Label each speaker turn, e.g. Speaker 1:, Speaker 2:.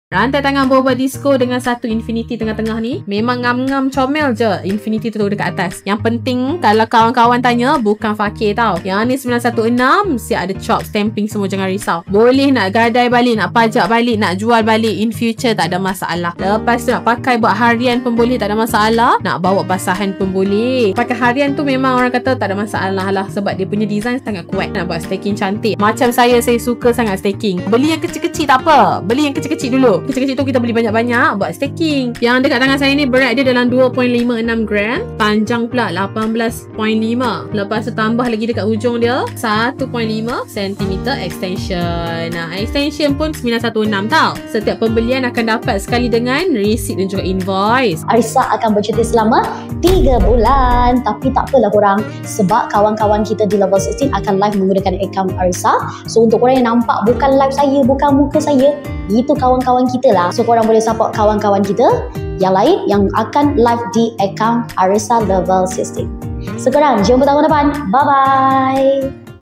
Speaker 1: Rantai tangan boba disco dengan satu infinity tengah-tengah ni memang ngam-ngam comel je infinity tu dekat atas. Yang penting kalau kawan-kawan tanya, bukan fakir tau. Yang ni 916 siap ada chop stamping semua, jangan risau. Boleh nak gadai balik, nak pajak balik, nak jual balik in future, tak ada masalah. Lepas tu nak pakai buat harian pun boleh, tak ada masalah. Nak bawa basahan pun boleh. Pakai harian tu memang orang kata tak ada masalah lah, sebab dia punya design sangat kuat. Nak buat staking cantik. Macam saya suka sangat staking. Beli yang kecil-kecil tak apa, beli yang kecil-kecil dulu. Kecil-kecil tu kita beli banyak-banyak buat staking. Yang dekat tangan saya ni berat dia dalam 2.56 gram, panjang pula 18.5. Lepas tu tambah lagi dekat ujung dia 1.5 cm extension. Nah, extension pun 916 tau. Setiap pembelian akan dapat sekali dengan receipt dan juga invoice.
Speaker 2: Arisa akan bercuti selama 3 bulan. Tapi tak apalah korang, sebab kawan-kawan kita di Level 16 akan live menggunakan akaun Arisa. So untuk korang yang nampak bukan live saya, bukan muka saya, itu kawan-kawan kita lah. So korang boleh support kawan-kawan kita yang lain yang akan live di akaun Arisa Level 16. Sekarang jumpa tahun depan. Bye bye.